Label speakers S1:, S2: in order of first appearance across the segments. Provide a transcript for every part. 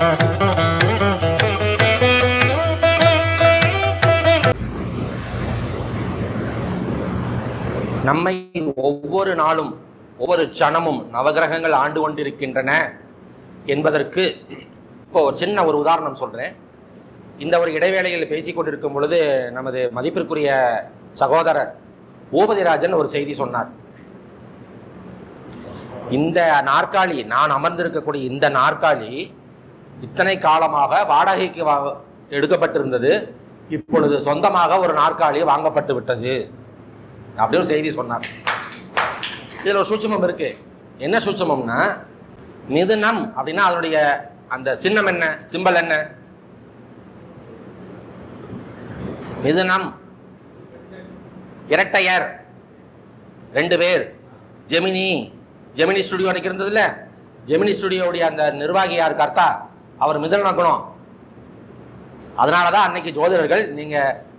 S1: நம்மை ஒவ்வொரு நாளும் ஒவ்வொரு சனமும் நவகிரகங்கள் ஆண்டு கொண்டிருக்கின்றன என்பதற்கு இப்போ ஒரு சின்ன ஒரு உதாரணம் சொல்கிறேன். இந்த ஒரு இடைவேளையில் பேசி கொண்டிருக்கும் பொழுது நமது மதிப்பிற்குரிய சகோதரர் பூபதிராஜன் ஒரு செய்தி சொன்னார். இந்த நாற்காலி, நான் அமர்ந்திருக்கக்கூடிய இந்த நாற்காலி இத்தனை காலமாக வாடகைக்கு எடுக்கப்பட்டிருந்தது, இப்பொழுது சொந்தமாக ஒரு நாற்காலி வாங்கப்பட்டு விட்டது அப்படின்னு ஒரு செய்தி சொன்னார். இதில் ஒரு சூட்சமம் இருக்கு. என்ன சூட்சமம்னா, மிதுனம் அப்படின்னா அதனுடைய அந்த சின்னம் என்ன, சிம்பல் என்ன? மிதுனம் இரட்டையர், 2 பேர். ஜெமினி ஸ்டுடியோ இருந்தது இல்ல, ஜெமினி ஸ்டுடியோடைய அந்த நிர்வாகி யார், கர்த்தா, அவர் மிதுன குணம். அதனாலதான் அன்னைக்கு ஜோதிடர்கள் நீங்க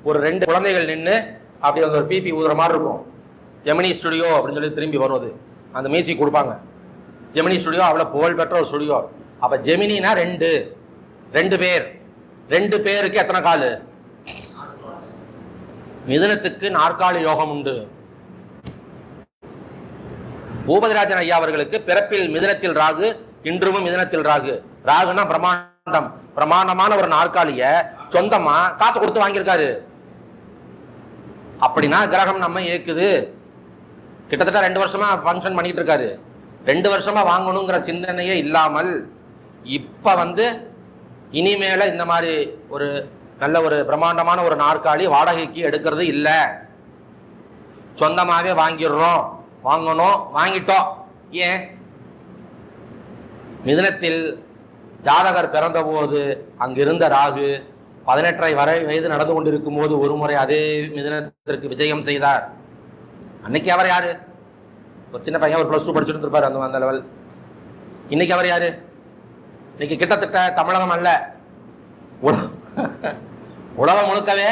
S1: ஒரு 2 குழந்தைகள் நின்று அப்படி அந்த ஒரு பிபி ஊதுற மாதிரி இருக்கும், ஜெமினி ஸ்டுடியோ அப்படின்னு சொல்லி திரும்பி வருவது, அந்த மியூசிக் கொடுப்பாங்க. ஜெமினி ஸ்டுடியோ அவ்வளோ புகழ்பெற்ற ஒரு ஸ்டுடியோ. அப்போ ஜெமினினா 2 பேர். 2 பேருக்கு எத்தனை காலு? மிதுனத்துக்கு நாற்காலி யோகம் உண்டு. பூபதிராஜன் ஐயா அவர்களுக்கு பிறப்பில் மிதுனத்தில் ராகு, இன்றும் மிதுனத்தில் ராகு. ராகுனா பிரமாண்டம், பிரமாண்டமான ஒரு நாற்காலிய சொந்தமா காசு கொடுத்து வாங்கியிருக்காரு. அப்படின்னா கிரகம் நம்ம இயக்குது. கிட்டத்தட்ட 2 வருஷமா ஃபங்க்ஷன் பண்ணிட்டு இருக்காரு. 2 வருஷமா வாங்கணுங்கிற சிந்தனையே இல்லாமல் இப்ப இனிமேல இந்த மாதிரி ஒரு நல்ல ஒரு பிரம்மாண்டமான ஒரு நாற்காலி வாடகைக்கு எடுக்கிறது இல்லை, சொந்தமாவே வாங்கிடுறோம், வாங்கணும், வாங்கிட்டோம். ஏன்? மிதுனத்தில் ஜாதகர் பிறந்த போது அங்கிருந்த ராகு 18 வயது நடந்து கொண்டிருக்கும் போது ஒரு முறை அதே மிதுனத்திற்கு விஜயம் செய்தார். அன்னைக்கு அவர் யாரு? ஒரு சின்ன பையன், ஒரு +2 படிச்சுட்டு இருப்பார் அந்த லெவல். இன்னைக்கு அவர் யாரு? இன்னைக்கு கிட்டத்தட்ட தமிழகம் அல்ல, உலகம் முழுக்கவே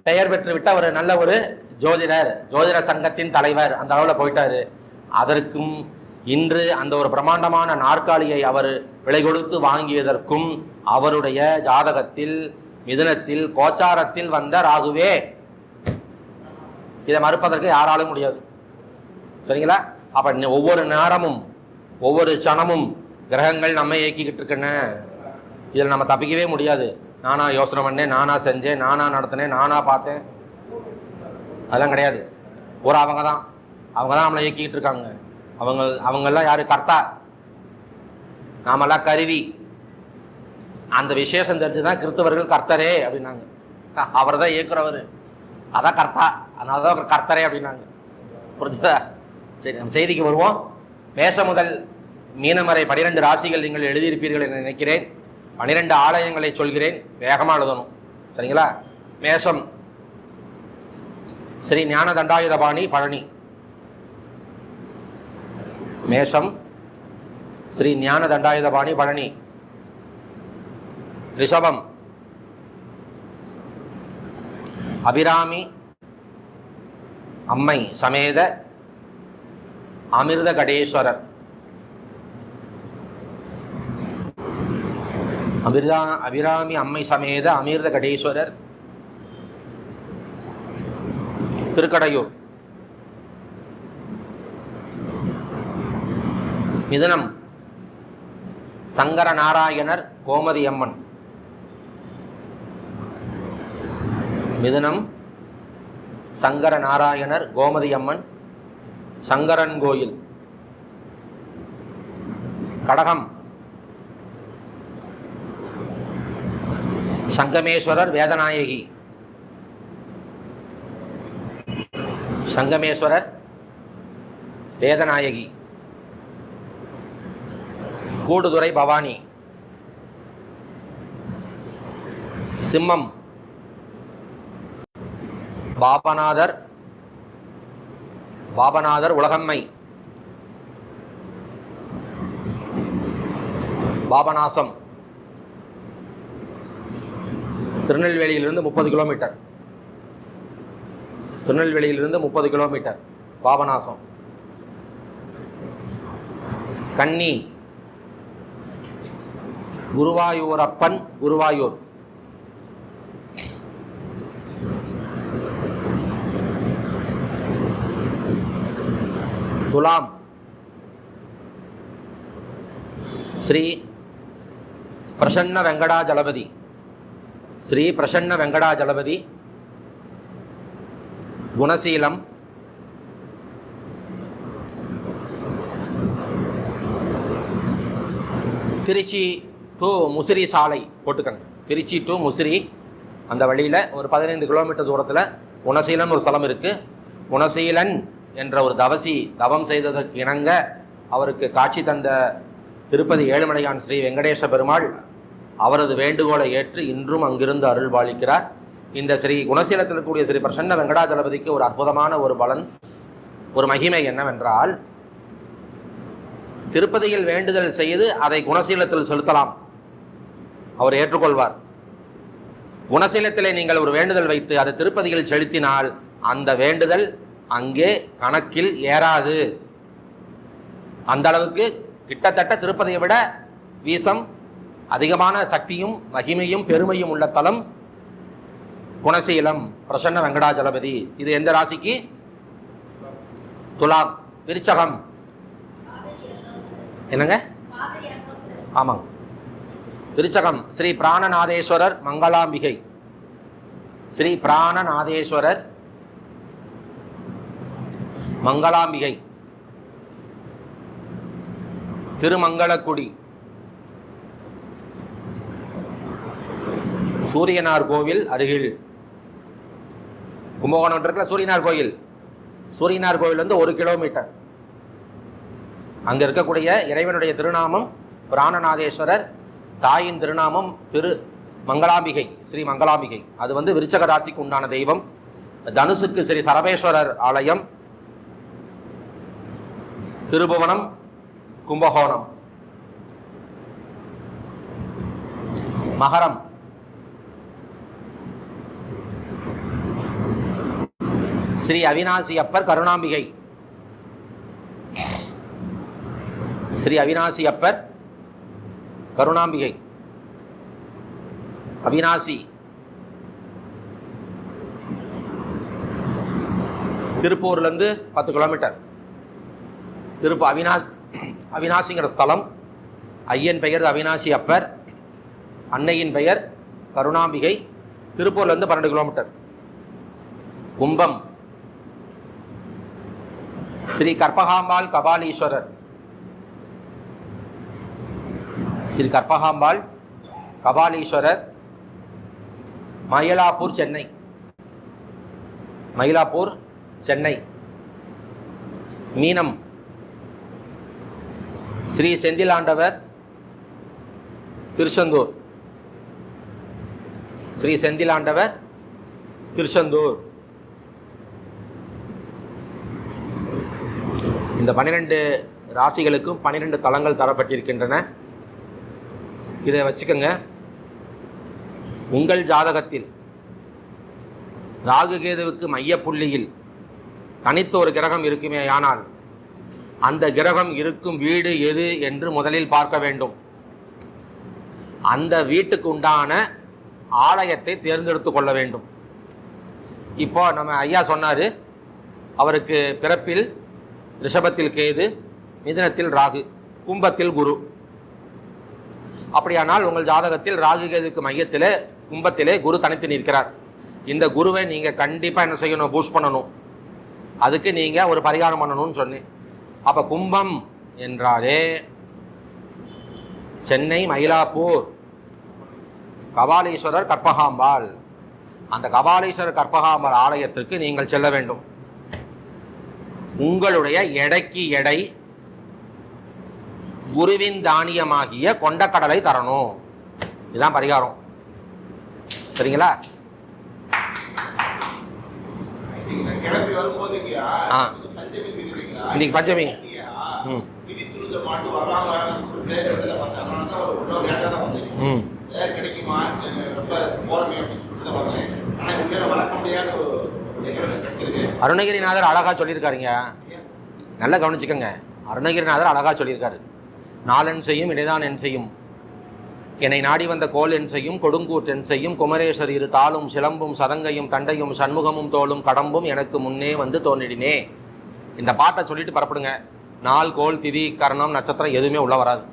S1: பெயர் பெற்று விட்ட ஒரு நல்ல ஒரு ஜோதிட சங்கத்தின் தலைவர் அந்த அளவில் போயிட்டாரு. அதற்கும் இன்று அந்த ஒரு பிரமாண்டமான நாற்காலியை அவர் விலை கொடுத்து வாங்கியதற்கும் அவருடைய ஜாதகத்தில் மிதுனத்தில் கோச்சாரத்தில் வந்த ராகுவே. இதை மறுப்பதற்கு யாராலும் முடியாது. சரிங்களா? அப்ப ஒவ்வொரு நேரமும் ஒவ்வொரு சனமும் கிரகங்கள் நம்ம இயக்கிக்கிட்டு இருக்குன்னு, இதில் நம்ம தப்பிக்கவே முடியாது. நானா யோசனை பண்ணேன், நானா செஞ்சேன், நானா நடத்தினேன், நானா பார்த்தேன், அதெல்லாம் கிடையாது. அவங்க தான் நம்மளை இயக்கிக்கிட்டு இருக்காங்க. அவங்கெல்லாம் யாரு? கர்த்தா, நாமெல்லாம் கருவி. அந்த விசேஷம் தெரிஞ்சுதான் கிறிஸ்தவர்கள் கர்த்தரே அப்படின்னாங்க. அவர் தான் இயக்குறவர், அதான் கர்த்தா, அதனாலதான் கர்த்தரே அப்படின்னாங்க. புரிஞ்சுதா? சரி, நம்ம செய்திக்கு வருவோம். மேஷம் முதல் மீனம் வரை 12 ராசிகள் நீங்கள் எழுதியிருப்பீர்கள் என்று நினைக்கிறேன். 12 ஆலயங்களை சொல்கிறேன், வேகமாக எழுதணும். சரிங்களா? மேஷம் ஸ்ரீ ஞான தண்டாயுதபாணி பழனி. மேஷம் ஸ்ரீ ஞான தண்டாயுதபாணி பழனி. ரிஷபம் அபிராமி அம்மை சமேத அமிர்த கடேஸ்வரர். அபிராமி அம்மை சமேத அமிர்த கடேஸ்வரர், திருக்கடையூர். மிதுனம் சங்கர நாராயணர் கோமதி அம்மன். மிதுனம் சங்கர நாராயணர் கோமதி அம்மன், சங்கரன் கோயில். கடகம் சங்கமேஸ்வரர் வேதநாயகி. சங்கமேஸ்வரர் வேதநாயகி. கூடுதுறை பவானி. சிம்மம் பாபநாதர் உலகம்மை. பாபநாசம் திருநெல்வேலியிலிருந்து 30 கிலோமீட்டர். திருநெல்வேலியிலிருந்து 30 கிலோமீட்டர் பாபநாசம். கன்னி குருவாயூரப்பன், குருவாயூர். துலாம் ஸ்ரீ பிரசன்ன வெங்கடாஜலபதி, ஸ்ரீ பிரசன்ன வெங்கடாஜலபதி. குணசீலம் திருச்சி டு முசிறி சாலை போட்டுக்கங்க. திருச்சி டு முசிறி அந்த வழியில் ஒரு 15 கிலோமீட்டர் தூரத்தில் குணசீலன் ஒரு ஸ்தலம் இருக்குது. குணசீலன் என்ற ஒரு தவசி தவம் செய்ததற்கு இணங்க அவருக்கு காட்சி தந்த திருப்பதி ஏழுமலையான் ஸ்ரீ வெங்கடேச பெருமாள் அவரது வேண்டுகோளை ஏற்று இன்றும் அங்கிருந்து அருள் பாலிக்கிறார். இந்த ஸ்ரீ குணசீலத்தில் இருக்கக்கூடிய ஸ்ரீ பிரசன்ன வெங்கடாஜலபதிக்கு ஒரு அற்புதமான ஒரு பலன், ஒரு மகிமை என்னவென்றால், திருப்பதியில் வேண்டுதல் செய்து அதை குணசீலத்தில் செலுத்தலாம், அவர் ஏற்றுக்கொள்வார். குணசீலத்திலே நீங்கள் ஒரு வேண்டுதல் வைத்து அதை திருப்பதியில் செலுத்தினால் அந்த வேண்டுதல் அங்கே கணக்கில் ஏறாது. அந்த அளவுக்கு கிட்டத்தட்ட திருப்பதியை விட வீசம் அதிகமான சக்தியும் மகிமையும் பெருமையும் உள்ள தலம் குணசீலம் பிரசன்ன வெங்கடாஜலபதி. இது எந்த ராசிக்கு? துலாம். விருச்சகம் என்னங்க? ஆமாங்க, விருச்சகம். ஸ்ரீ பிராணநாதேஸ்வரர் மங்களாம்பிகை, ஸ்ரீ பிராணநாதேஸ்வரர் மங்களாம்பிகை திருமங்களக்குடி, சூரியனார் கோவில் அருகில். கும்பகோணம் இருக்கிற சூரியனார் கோயில், சூரியனார் கோவில் வந்து 1 கிலோமீட்டர். அங்கே இருக்கக்கூடிய இறைவனுடைய திருநாமம் பிராணநாதேஸ்வரர், தாயின் திருநாமம் திரு மங்களாம்பிகை, ஸ்ரீ மங்களாம்பிகை. அது வந்து விருச்சக ராசிக்கு உண்டான தெய்வம். தனுசுக்கு ஸ்ரீ சரபேஸ்வரர் ஆலயம், திருபுவனம், கும்பகோணம். மகரம் ஸ்ரீ அவிநாசி அப்பர் கருணாம்பிகை, ஸ்ரீ அவிநாசி அப்பர் கருணாம்பிகை. அவிநாசி திருப்பூர்லேருந்து 10 கிலோமீட்டர். அவிநாசிங்கிற ஸ்தலம். ஐயன் பெயர் அவிநாசி அப்பர், அன்னையின் பெயர் கருணாம்பிகை. திருப்பூர்லேருந்து 12 கிலோமீட்டர். கும்பம் ஸ்ரீ கற்பகாம்பாள் கபாலீஸ்வரர், ஸ்ரீ கற்பகாம்பாள் கபாலீஸ்வரர், மயிலாப்பூர் சென்னை, மயிலாப்பூர் சென்னை. மீனம் ஸ்ரீ செந்திலாண்டவர் திருச்செந்தூர், ஸ்ரீ செந்திலாண்டவர் திருச்செந்தூர். இந்த 12 ராசிகளுக்கும் 12 தலங்கள் தரப்பட்டிருக்கின்றன. இதை வச்சுக்கோங்க. உங்கள் ஜாதகத்தில் ராகுகேதுவுக்கு மையப்புள்ளியில் தனித்த ஒரு கிரகம் இருக்குமே ஆனால் அந்த கிரகம் இருக்கும் வீடு எது என்று முதலில் பார்க்க வேண்டும். அந்த வீட்டுக்கு உண்டான ஆலயத்தை தேர்ந்தெடுத்து கொள்ள வேண்டும். இப்போ நம்ம ஐயா சொன்னார், அவருக்கு பிறப்பில் ரிஷபத்தில் கேது, மிதுனத்தில் ராகு, கும்பத்தில் குரு. அப்படியானால் உங்கள் ஜாதகத்தில் ராகு கேதுக்கு மையத்திலே கும்பத்திலே குரு தனித்து நிற்கிறார். இந்த குருவை நீங்கள் கண்டிப்பாக என்ன செய்யணும்? பூஸ்ட் பண்ணணும். அதுக்கு நீங்கள் ஒரு பரிகாரம் பண்ணணும்னு சொன்னேன். அப்போ கும்பம் என்றாலே சென்னை மயிலாப்பூர் கபாலீஸ்வரர் கற்பகாம்பாள், அந்த கபாலீஸ்வரர் கற்பகாம்பாள் ஆலயத்திற்கு நீங்கள் செல்ல வேண்டும். உங்களுடைய எடைக்கு எடை குருவின் தானியமாகிய கொண்டக்கடலை தரணும். இதுதான் பரிகாரம். சரிங்களா? இன்னைக்கு பஞ்சமி. அருணகிரிநாதர் அழகா சொல்லியிருக்காருங்க, நல்லா கவனிச்சுக்கோங்க. அருணகிரிநாதர் அழகா சொல்லியிருக்காரு, நாலன் செய்யும் இடைதான் என் செய்யும். என்னை நாடி வந்த கோல் என் செய்யும் கொடுங்கூர் என் செய்யும் குமரேஸ்வர் இரு தாளும் சிலம்பும் சதங்கையும் தண்டையும் சண்முகமும் தோளும் கடம்பும் எனக்கு முன்னே வந்து தோன்றிடினே. இந்த பாட்டை சொல்லிட்டு பரப்பிடுங்க. நாள் கோல் திதி கரணம் நட்சத்திரம் எதுவுமே உள்ள வராது.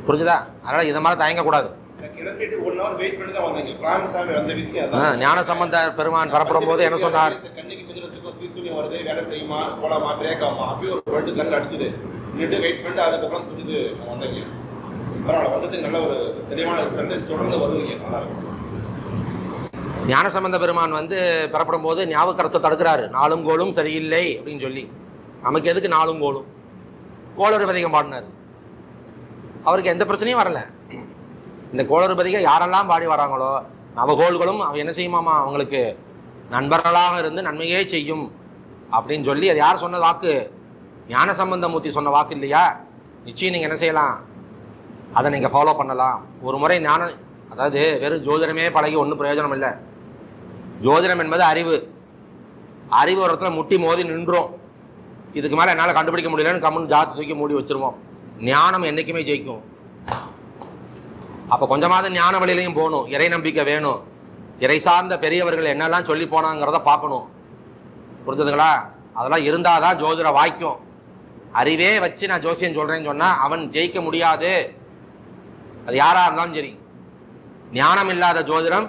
S1: புரிஞ்சுதா? அதனால இதை மாதிரி தயங்கக்கூடாது. ஞான சம்பந்த பெருமான் பரப்புடும் போது என்ன சொன்னார்? ஞான சம்பந்த பெருமான் வந்து பெறப்படும் போது ஞாபகரசத்தை தடுக்கிறாரு. நாளும் கோலும் சரியில்லை அப்படின்னு சொல்லி. நமக்கு எதுக்கு நாளும் கோலும்? கோளறு பதிகம் பாடினார். அவருக்கு எந்த பிரச்சனையும் வரல. இந்த கோளறு பதிகம் யாரெல்லாம் பாடி வராங்களோ நவகோள்களும் அவ என்ன செய்யுமாமா அவங்களுக்கு நண்பர்களாக இருந்து நன்மையே செய்யும் அப்படின்னு சொல்லி, அது யார் சொன்ன வாக்கு? ஞான சம்பந்தமூர்த்தி சொன்ன வாக்கு இல்லையா? நிச்சயம் நீங்கள் என்ன செய்யலாம், அதை நீங்கள் ஃபாலோ பண்ணலாம். ஒரு முறை ஞானம், அதாவது வெறும் ஜோதிடமே பழகி ஒன்றும் பிரயோஜனம் இல்லை. ஜோதிடம் என்பது அறிவு. அறிவு ஒரு இடத்துல முட்டி மோதி நின்றோம். இதுக்கு மேலே என்னால் கண்டுபிடிக்க முடியலன்னு கம்முன்னு ஜாத்து தூக்கி மூடி வச்சுருவோம். ஞானம் என்றைக்குமே ஜெயிக்கும். அப்போ கொஞ்சமாவது ஞான வழியிலையும் போகணும். இறை நம்பிக்கை வேணும். இறை சார்ந்த பெரியவர்கள் என்னெல்லாம் சொல்லி போனாங்கிறத பார்க்கணும். புரிஞ்சுதுங்களா? அதெல்லாம் இருந்தால் தான் ஜோதிடம் வாய்க்கும். அறிவே வச்சு நான் ஜோசியம் சொல்கிறேன்னு சொன்னால் அவன் ஜெயிக்க முடியாது. அது யாராக இருந்தாலும் சரி. ஞானம் இல்லாத ஜோதிடம்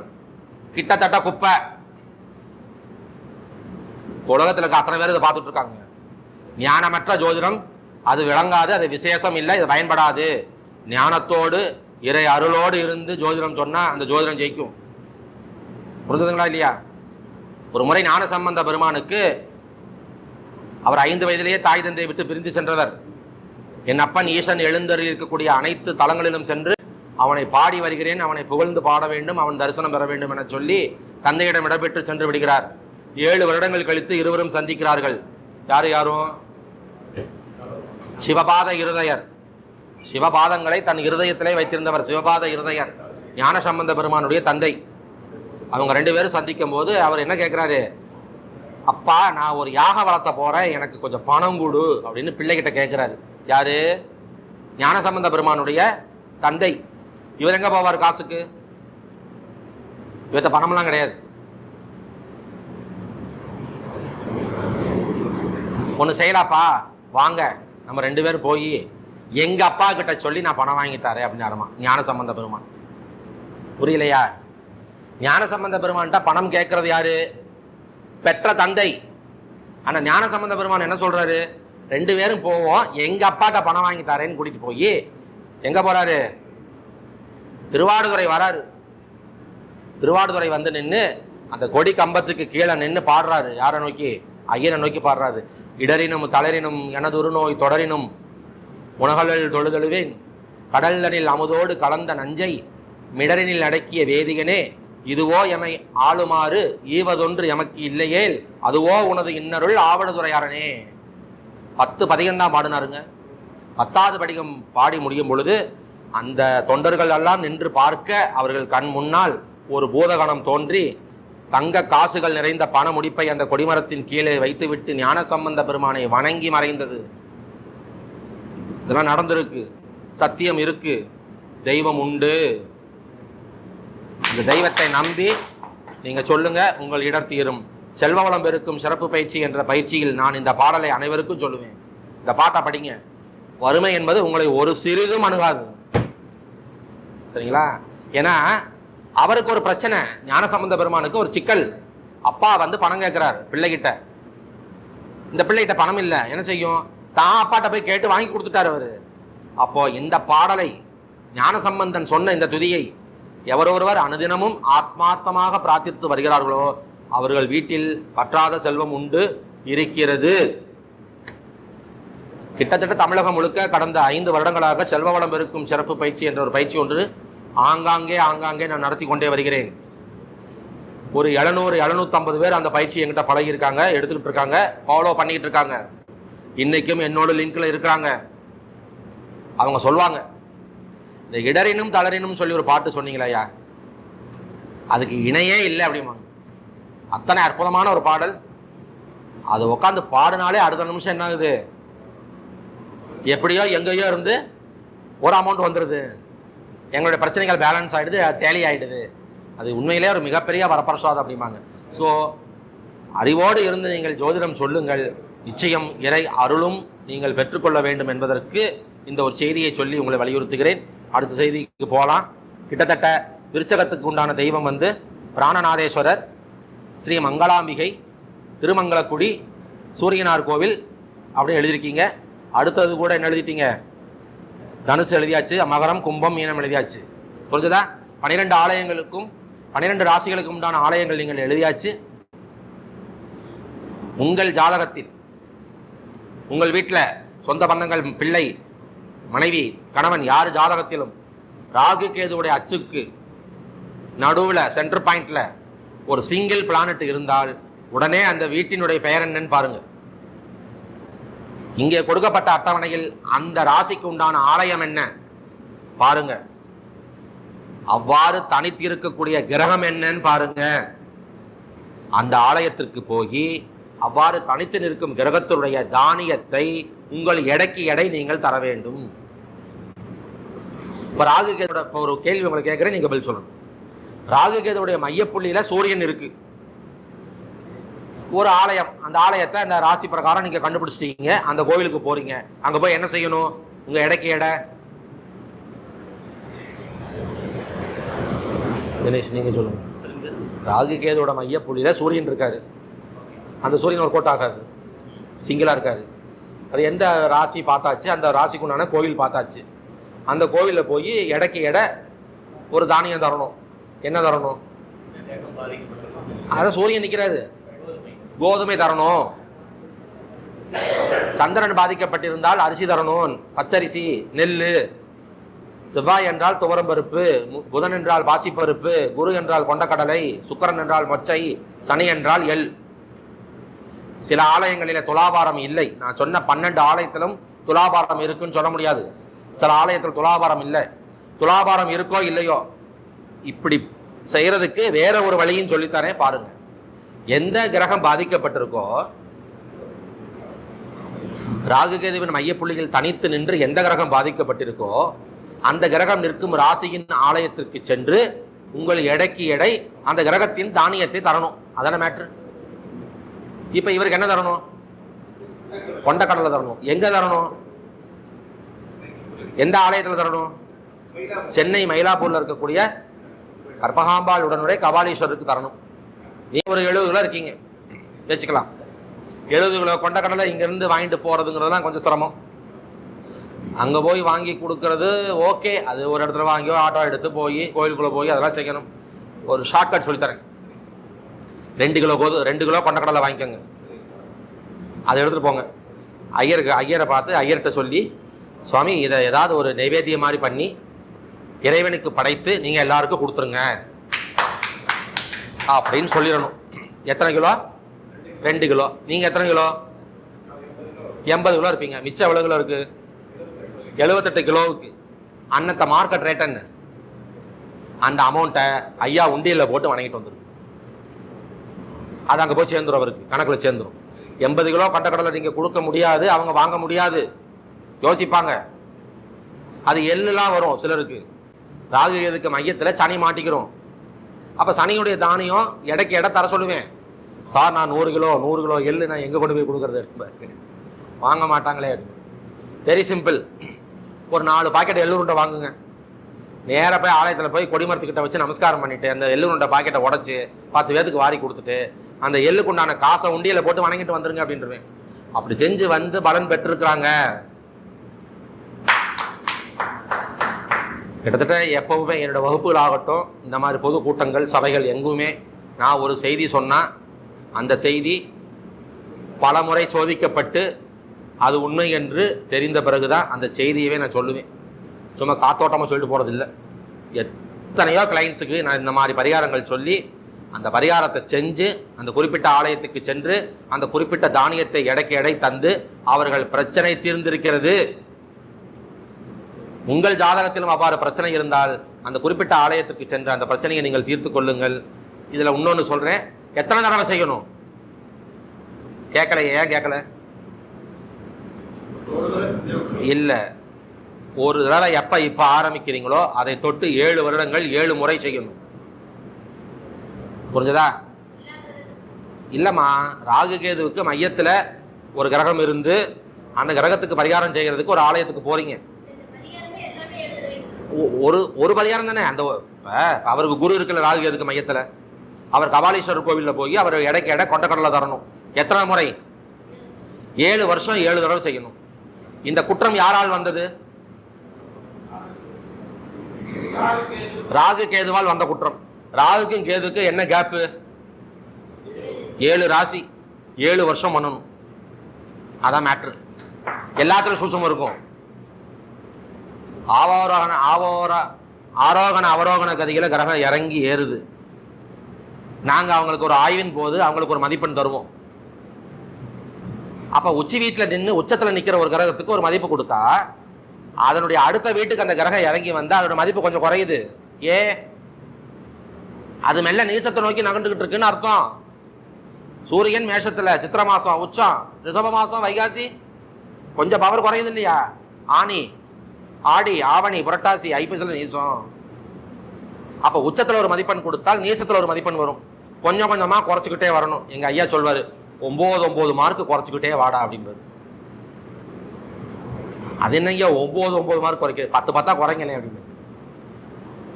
S1: கிட்டத்தட்ட குப்பை. உலகத்தில் இருக்க அத்தனை பேர் இதை பார்த்துட்டு இருக்காங்க. ஞானமற்ற ஜோதிடம் அது விளங்காது, அது விசேஷம் இல்லை, இது பயன்படாது. ஞானத்தோடு இறை அருளோடு இருந்து ஜோதிடம் சொன்னால் அந்த ஜோதிடம் ஜெயிக்கும். புரிஞ்சுதுங்களா இல்லையா? ஒரு முறை ஞான சம்பந்த பெருமானுக்கு, அவர் 5 வயதிலேயே தாய் தந்தையை விட்டு பிரிந்து சென்றவர். என் அப்பன் ஈசன் எழுந்தருள் இருக்கக்கூடிய அனைத்து தலங்களிலும் சென்று அவனை பாடி வருகிறேன், அவனை புகழ்ந்து பாட வேண்டும், அவன் தரிசனம் பெற வேண்டும் என சொல்லி தந்தையிடம் இடம்பெற்று சென்று விடுகிறார். 7 வருடங்கள் கழித்து இருவரும் சந்திக்கிறார்கள். யாரும்? சிவபாத இருதயர். சிவபாதங்களை தன் இருதயத்திலே வைத்திருந்தவர் சிவபாத இருதயர், ஞான சம்பந்த பெருமானுடைய தந்தை. அவங்க 2 பேரும் சந்திக்கும் போது அவர் என்ன கேட்கிறாரு? அப்பா, நான் ஒரு யாக வளர்த்த போறேன், எனக்கு கொஞ்சம் பணம் கொடு அப்படின்னு பிள்ளைகிட்ட கேட்கிறாரு. யாரு? ஞான சம்பந்த பெருமானுடைய தந்தை. இவர் எங்க போவார் காசுக்கு? இவர்கிட்ட பணம்லாம் கிடையாது. ஒன்று செய்யலாப்பா, வாங்க நம்ம 2 பேரும் போய் எங்க அப்பா கிட்ட சொல்லி நான் பணம் வாங்கி தரேன் அப்படின்னு ஆரமா ஞான சம்பந்த பெருமான். புரியலையா? ஞான சம்பந்த பெருமான்ட்ட பணம் கேட்கறது யாரு? பெற்ற தந்தை. ஆனா ஞான சம்பந்த பெருமான் என்ன சொல்றாரு? 2 பேரும் போவோம், எங்க அப்பாட்ட பணம் வாங்கி தரேன்னு கூட்டிட்டு போய் எங்க போறாரு? திருவாடுதுறை வராரு. திருவாடுதுறை வந்து நின்று அந்த கொடி கம்பத்துக்கு கீழே நின்று பாடுறாரு. யாரை நோக்கி? ஐயனை நோக்கி பாடுறாரு. இடரினும் தளரினும் எனதுரு நோய் தொடரினும் உணகலில் தொழுதழுவேன், கடல்லனில் அமுதோடு கலந்த நஞ்சை மிடரினில் அடக்கிய வேதிகனே, இதுவோ எமை ஆளுமாறு ஈவதொன்று எமக்கு இல்லையேல் அதுவோ உனது இன்னருள் ஆவணதுரையாரனே. 10 பதிகம் தான் பாடினாருங்க. 10வது பதிகம் பாடி முடியும் பொழுது அந்த தொண்டர்கள் எல்லாம் நின்று பார்க்க அவர்கள் கண் முன்னால் ஒரு பூதகணம் தோன்றி தங்க காசுகள் நிறைந்த பண முடிப்பை அந்த கொடிமரத்தின் கீழே வைத்துவிட்டு ஞான சம்பந்த பெருமானை வணங்கி மறைந்தது. இதெல்லாம் நடந்திருக்கு. சத்தியம் இருக்கு, தெய்வம் உண்டு. இந்த தெய்வத்தை நம்பி நீங்க சொல்லுங்க, உங்கள் இடர் தீரும். செல்வ வளம் பெருக்கும் சிறப்பு பயிற்சி என்ற பயிற்சியில் நான் இந்த பாடலை அனைவருக்கும் சொல்லுவேன். இந்த பாட்டை படிங்க. வறுமை என்பது உங்களை ஒரு சிறிதும் அணுகாது. சரிங்களா? ஏன்னா அவருக்கு ஒரு பிரச்சனை, ஞான சம்பந்த பெருமானுக்கு ஒரு சிக்கல். அப்பா வந்து பணம் கேட்கிறார் பிள்ளைகிட்ட. இந்த பிள்ளைகிட்ட பணம் இல்லை, என்ன செய்யும்? தான் அப்பாட்ட போய் கேட்டு வாங்கி கொடுத்துட்டார் அவரு. அப்போ இந்த பாடலை ஞான சம்பந்தன் சொன்ன இந்த துதியை எவரொருவர் அனுதினமும் ஆத்மார்த்தமாக பிரார்த்தித்து வருகிறார்களோ அவர்கள் வீட்டில் பற்றாத செல்வம் உண்டு இருக்கிறது. கிட்டத்தட்ட தமிழகம் முழுக்க கடந்த 5 வருடங்களாக செல்வ வளம் பெருக்கும் சிறப்பு பயிற்சி என்ற ஒரு பயிற்சி ஒன்று ஆங்காங்கே நான் நடத்தி கொண்டே வருகிறேன். ஒரு 700-750 பேர் அந்த பயிற்சி என்கிட்ட பழகியிருக்காங்க, எடுத்துக்கிட்டு இருக்காங்க, ஃபாலோ பண்ணிக்கிட்டு இருக்காங்க. இன்னைக்கும் என்னோட லிங்க்ல இருக்கிறாங்க. அவங்க சொல்லுவாங்க, இந்த இடரினும் தளரினும் சொல்லி ஒரு பாட்டு சொன்னீங்களா, அதுக்கு இணையே இல்லை அப்படிமா. அத்தனை அற்புதமான ஒரு பாடல். அது உட்காந்து பாடினாலே அடுத்த நிமிஷம் என்ன ஆகுது? எப்படியோ எங்கேயோ இருந்து ஒரு அமௌண்ட் வந்துடுது. எங்களுடைய பிரச்சனைகள் பேலன்ஸ் ஆகிடுது, டேலி ஆகிடுது. அது உண்மையிலே ஒரு மிகப்பெரிய வரப்பிரசாதம் அப்படிம்பாங்க. ஸோ அறிவோடு இருந்து நீங்கள் ஜோதிடம் சொல்லுங்கள், நிச்சயம் இறை அருளும் நீங்கள் பெற்றுக்கொள்ள வேண்டும் என்பதற்கு இந்த ஒரு செய்தியை சொல்லி உங்களை வலியுறுத்துகிறேன். அடுத்த செய்திக்கு போகலாம். கிட்டத்தட்ட விருச்சகத்துக்கு உண்டான தெய்வம் வந்து பிராணநாதேஸ்வரர், ஸ்ரீ மங்களாம்பிகை, திருமங்கலக்குடி, சூரியனார் கோவில் அப்படின்னு எழுதியிருக்கீங்க. அடுத்தது கூட என்ன எழுதிட்டீங்க? தனுசு எழுதியாச்சு, மகரம், கும்பம், மீனம் எழுதியாச்சு. புரிஞ்சுதா? 12 ஆலயங்களுக்கும் 12 ராசிகளுக்கும் உண்டான ஆலயங்கள் நீங்கள் எழுதியாச்சு. உங்கள் ஜாதகத்தில் உங்கள் வீட்டில் சொந்த பந்தங்கள், பிள்ளை, மனைவி, கணவன் யார் ஜாதகத்திலும் ராகு கேதுவுடைய அச்சுக்கு நடுவில் சென்டர் பாயிண்ட்ல ஒரு சிங்கிள் பிளானட் இருந்தால் உடனே அந்த வீட்டினுடைய பெயர் என்னன்னு பாருங்க. இங்கே கொடுக்கப்பட்ட அட்டவணையில் அந்த ராசிக்கு உண்டான ஆலயம் என்ன பாருங்க. அவ்வாறு தனித்து இருக்கக்கூடிய கிரகம் என்னன்னு பாருங்க. அந்த ஆலயத்திற்கு போய் அவ்வாறு தனித்து நிற்கும் கிரகத்தினுடைய தானியத்தை உங்கள் எடைக்கு எடை நீங்கள் தர வேண்டும். இப்ப ராகு கேதோட ஒரு கேள்வி உங்களுக்கு கேட்கிறேன், நீங்க பதில் சொல்லணும். ராகு கேதுடைய மையப்புள்ளியில சூரியன் இருக்கு. ஒரு ஆலயம், அந்த ஆலயத்தை அந்த ராசி பிரகாரம் நீங்க கண்டுபிடிச்சிட்டீங்க. அந்த கோவிலுக்கு போறீங்க, அங்க போய் என்ன செய்யணும்? உங்க எடைக்கு எடை தினேஷ் நீங்க சொல்லுங்க. ராகு கேதோட மையப்புள்ளியில சூரியன் இருக்காரு. அந்த சூரியன் ஒரு கோட்டாகாது, சிங்கிளா இருக்காரு. அது எந்த ராசி பார்த்தாச்சு, அந்த ராசிக்கு உண்டான கோவில் பார்த்தாச்சு. அந்த கோவிலில் போய் எடைக்கு எடை ஒரு தானியம் தரணும். என்ன தரணும்? அதான் சூரியன் நிற்கிறாரு, கோதுமை தரணும். சந்திரன் பாதிக்கப்பட்டிருந்தால் அரிசி தரணும், பச்சரிசி, நெல். செவ்வாய் என்றால் துவரம்பருப்பு, புதன் என்றால் பாசிப்பருப்பு, குரு என்றால் கொண்டக்கடலை, சுக்கிரன் என்றால் மொச்சை, சனி என்றால் எள். சில ஆலயங்களில் துலாபாரம் இல்லை. நான் சொன்ன 12 ஆலயத்திலும் துலாபாரம் இருக்குன்னு சொல்ல முடியாது. சில ஆலயத்தில் துலாபாரம் இல்லை. துலாபாரம் இருக்கோ இல்லையோ, இப்படி செய்யறதுக்கு வேற ஒரு வழியும் சொல்லித்தரேன் பாருங்க. எந்த கிரகம் பாதிக்கப்பட்டிருக்கோ, ராகு கேதுவின் மையப்புள்ளிகள் தனித்து நின்று எந்த கிரகம் பாதிக்கப்பட்டிருக்கோ அந்த கிரகம் நிற்கும் ராசியின் ஆலயத்திற்கு சென்று உங்கள் எடைக்கு எடை அந்த கிரகத்தின் தானியத்தை தரணும். அதான மேட்ரு. இப்ப இவருக்கு என்ன தரணும்? கொண்டக்கடலை தரணும். எங்க தரணும்? எந்த ஆலயத்தில் தரணும்? சென்னை மயிலாப்பூர்ல இருக்கக்கூடிய கற்பகாம்பாள் உடனுடைய கபாலீஸ்வரருக்கு தரணும். நீங்க ஒரு 70 கிலோ இருக்கீங்க வச்சுக்கலாம். 70 கிலோ கொண்டக்கடலை இங்க இருந்து வாங்கிட்டு போறதுங்கிறதுலாம் கொஞ்சம் சிரமம். அங்க போய் வாங்கி கொடுக்கறது ஓகே, அது ஒரு இடத்துல வாங்கி ஆட்டோ எடுத்து போய் கோயிலுக்குள்ள போய் அதெல்லாம் செய்யணும். ஒரு ஷார்ட்கட் சொல்லித்தரேன். 2 கிலோ கொண்டக்கடலை வாங்கிக்கோங்க. அதை எடுத்துட்டு போங்க. ஐயரை பார்த்து ஐயர்கிட்ட சொல்லி, சுவாமி இதை ஏதாவது ஒரு நைவேத்தியம் மாதிரி பண்ணி இறைவனுக்கு படைத்து நீங்க எல்லாருக்கும் கொடுத்துருங்க அப்படின்னு சொல்லிடணும். எத்தனை கிலோ? 2 கிலோ. நீங்க எத்தனை கிலோ? 80 கிலோ இருப்பீங்க. மிச்சம் எவ்வளவு கிலோ இருக்கு? 78 கிலோவுக்கு அன்னத்தை மார்க்கெட் ரேட் என்ன? அந்த அமௌண்ட்டை ஐயா உண்டியல்ல போட்டு வணங்கிட்டு வந்துடும். அது அங்கே போய் சேர்ந்துடும், அவருக்கு கணக்கில் சேர்ந்துடும். 80 கிலோ கொண்டக்கடலை நீங்கள் கொடுக்க முடியாது, அவங்க வாங்க முடியாது, யோசிப்பாங்க. அது எள்ளுலாம் வரும் சிலருக்கு. ராகு கேதுக்கு மையத்தில் சனி மாட்டிக்கிறோம். அப்போ சனியுடைய தானியம் எடைக்கு எடை தர சொல்லுவேன். சார் நான் 100 கிலோ எள்ளு நான் எங்கே கொண்டு போய் கொடுக்குறது? வாங்க மாட்டாங்களே. Very simple. ஒரு 4 பாக்கெட் எள்ளுருண்டை வாங்குங்க. நேராக போய் ஆலயத்தில் போய் கொடிமரத்துக்கிட்ட வச்சு நமஸ்காரம் பண்ணிட்டு அந்த எள்ளுருண்டை பாக்கெட்டை உடச்சி 10 பேருக்கு வாரி கொடுத்துட்டு அந்த எள்ளுக்கு உண்டான காசை உண்டியல போட்டு வணங்கிட்டு வந்துருங்க அப்படின்றவேன். அப்படி செஞ்சு வந்து பலன் பெற்றிருக்கிறாங்க. கிட்டத்தட்ட எப்பவுமே என்னோட வகுப்புகள் ஆகட்டும், இந்த மாதிரி பொது கூட்டங்கள், சபைகள் எங்குமே நான் ஒரு செய்தி சொன்னால் அந்த செய்தி பல முறை சோதிக்கப்பட்டு அது உண்மை என்று தெரிந்த பிறகுதான் அந்த செய்தியவே நான் சொல்லுவேன். சும்மா காத்தோட்டமாக சொல்லிட்டு போகிறதில்லை. எத்தனையோ கிளைண்ட்ஸுக்கு நான் இந்த மாதிரி பரிகாரங்கள் சொல்லி அந்த பரிகாரத்தை செஞ்சு அந்த குறிப்பிட்ட ஆலயத்துக்கு சென்று அந்த குறிப்பிட்ட தானியத்தை எடைக்கு எடை தந்து அவர்கள் பிரச்சனை தீர்ந்திருக்கிறது. உங்கள் ஜாதகத்திலும் அவ்வாறு பிரச்சனை இருந்தால் அந்த குறிப்பிட்ட ஆலயத்துக்கு சென்று அந்த பிரச்சனையை நீங்கள் தீர்த்து கொள்ளுங்கள். இதில் இன்னொன்று சொல்கிறேன், எத்தனை தடவை செய்யணும்? கேட்கல. ஏன் கேட்கல? இல்லை, ஒரு தடவை எப்போ இப்போ ஆரம்பிக்கிறீங்களோ அதை தொட்டு 7 வருடங்கள் 7 முறை செய்யணும். புரிஞ்சதா? இல்லைம்மா, ராகு கேதுவுக்கு மையத்தில் ஒரு கிரகம் இருந்து அந்த கிரகத்துக்கு பரிகாரம் செய்கிறதுக்கு ஒரு ஆலயத்துக்கு போகிறீங்க. ஒரு பரிகாரம் தானே. அந்த அவருக்கு குரு இருக்குல்ல ராகு கேதுக்கு மையத்தில், அவர் கபாலீஸ்வரர் கோவிலில் போய் அவர் எடைக்கு எடை கொண்டக்கடலை தரணும். எத்தனை முறை? 7 வருஷம் 7 தடவை செய்யணும். இந்த குற்றம் யாரால் வந்தது? ராகு கேதுவால் வந்த குற்றம். ராகுக்கும் கேதுக்கு என்ன கேப்பு? 7 ராசி 7 வருஷம் பண்ணணும். அதான் மேட்ரு. எல்லாத்திலும் சூட்சமும் இருக்கும். ஆரோகண அவரோகண கதிகளை கிரகம் இறங்கி ஏறுது. நாங்கள் அவங்களுக்கு ஒரு ஆய்வின் போது அவங்களுக்கு ஒரு மதிப்பெண் தருவோம். அப்போ உச்சி வீட்டில் நின்று உச்சத்தில் நிற்கிற ஒரு கிரகத்துக்கு ஒரு மதிப்பு கொடுத்தா அதனுடைய அடுத்த வீட்டுக்கு அந்த கிரகம் இறங்கி வந்தால் அதோட மதிப்பு கொஞ்சம் குறையுது. அது மெல்ல நீசத்தை நோக்கி நகர்ந்துகிட்டு இருக்குன்னு அர்த்தம். சூரியன் மேஷத்தில் சித்திர மாதம் உச்சம், ரிஷப மாதம் வைகாசி கொஞ்சம் பவர் குறையுது இல்லையா? ஆனி ஆடி ஆவணி புரட்டாசி ஐப்பசியில் நீசம். அப்போ உச்சத்தில் ஒரு மதிப்பெண் கொடுத்தால் நீசத்தில் ஒரு மதிப்பெண் வரும். கொஞ்சம் கொஞ்சமாக குறைச்சிக்கிட்டே வரணும். எங்கள் ஐயா சொல்வார், 9 மார்க்கு குறைச்சிக்கிட்டே வாடா அப்படின்பாரு. அது என்னங்க 9 மார்க் குறைக்க 10 குறைங்கண்ணே அப்படின்னு.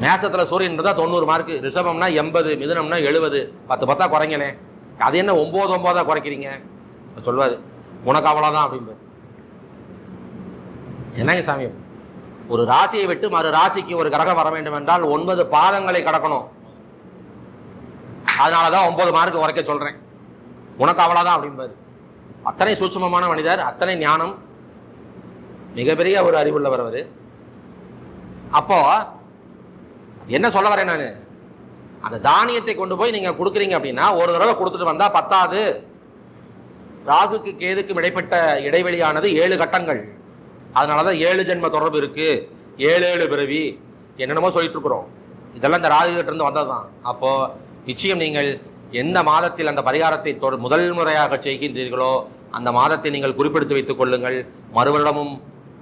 S1: மேசத்தில் சூரியன் இருந்தால் 90 மார்க்கு, ரிஷபம்னா 80, மிதுனம்னா 70, 10 குறைங்கண்ணே. அது என்ன 9 குறைக்கிறீங்க? சொல்வார், உனக்கு அவ்வளோதான் அப்படின்பாரு. என்னங்க சாமி, ஒரு ராசியை விட்டு மறு ராசிக்கு ஒரு கிரகம் வர வேண்டும் என்றால் 9 பாதங்களை கடக்கணும். அதனாலதான் 9 மார்க்கு குறைக்க சொல்றேன். உனக்கு அவ்வளவுதான் அப்படின்பாரு. அத்தனை சூட்சுமமான மனிதர், அத்தனை ஞானம், மிகப்பெரிய ஒரு அறிவுள்ளவர் அவர். அப்போ என்ன சொல்ல வரேன் நான், அந்த தானியத்தை கொண்டு போய் நீங்க கொடுக்குறீங்க அப்படின்னா ஒரு தடவை கொடுத்துட்டு வந்தா பத்தாது. ராகுக்கு கேதுக்கும் இடைப்பட்ட இடைவெளியானது 7 கட்டங்கள். அதனாலதான் 7 ஜென்ம தொடர்பு இருக்கு, 7 பிறவி என்னென்னமோ சொல்லிட்டு இருக்கிறோம். இதெல்லாம் இந்த ராகு கிட்ட இருந்து வந்ததுதான். அப்போ நிச்சயம் நீங்கள் எந்த மாதத்தில் அந்த பரிகாரத்தை முதல் முறையாக செய்கின்றீர்களோ அந்த மாதத்தை நீங்கள் குறிப்பிடுத்து வைத்துக் கொள்ளுங்கள். மறுவருடமும்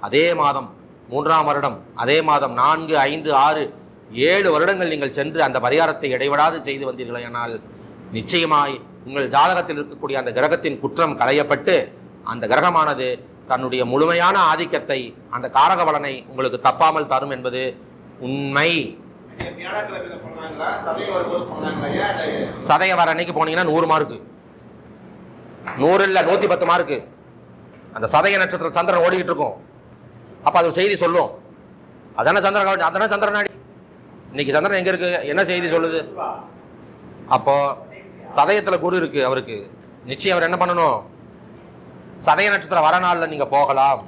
S1: அதே மாதம், 3ஆம் வருடம் அதே மாதம், 4, 5, 6, 7 வருடங்கள் நீங்கள் சென்று அந்த பரிகாரத்தை இடைவிடாது செய்து வந்தீர்களே ஆனால் நிச்சயமாய் உங்கள் ஜாதகத்தில் இருக்கக்கூடிய அந்த கிரகத்தின் குற்றம் களையப்பட்டு அந்த கிரகமானது தன்னுடைய முழுமையான ஆதிக்கத்தை, அந்த காரக பலனை உங்களுக்கு தப்பாமல் தரும் என்பது உண்மை. சதய வர அன்னைக்கு போனீங்கன்னா 100 மார்க்கு, 100 இல்ல 110 மார்க்கு. அந்த சதய நட்சத்திரம் சந்திரன் ஓடிக்கிட்டு இருக்கும். அப்ப அது செய்தி சொல்லும். அதான சந்திரன், அதான சந்திரன் நாடி. இன்னைக்கு சந்திரன் எங்க இருக்கு, என்ன செய்தி சொல்லுது? அப்போ சதயத்துல குரு இருக்கு அவருக்கு. நிச்சயம் அவர் என்ன பண்ணணும்? சதய நட்சத்திரம் வர நாள்ல நீங்க போகலாம்,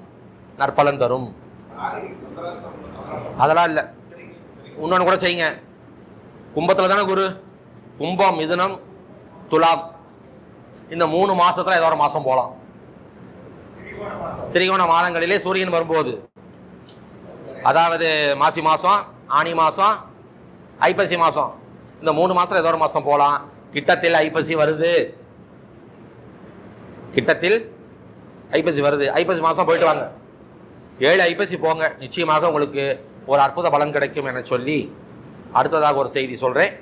S1: நற்பலன் தரும். அதெல்லாம் இல்லை. இன்னொன்று கூட செய்யுங்க. கும்பத்தில் தானே குரு, கும்பம், மிதுனம், துலாம், இந்த 3 மாசத்துல ஏதோ ஒரு மாசம் போகலாம். திரிகோண மாதங்களிலே சூரியன் வரும்போது, அதாவது மாசி மாசம், ஆனி மாசம், ஐப்பசி மாசம், இந்த 3 மாசத்துல ஏதோ ஒரு மாசம் போகலாம். கிட்டத்தில் ஐப்பசி வருது, கிட்டத்தில் ஐப்பசி வருது. ஐப்பசி மாசம் போயிட்டு வாங்க, 7 ஐப்பசி போங்க. நிச்சயமாக உங்களுக்கு ஒரு அற்புத பலன் கிடைக்கும் என சொல்லி அடுத்ததாக ஒரு செய்தி சொல்றேன்.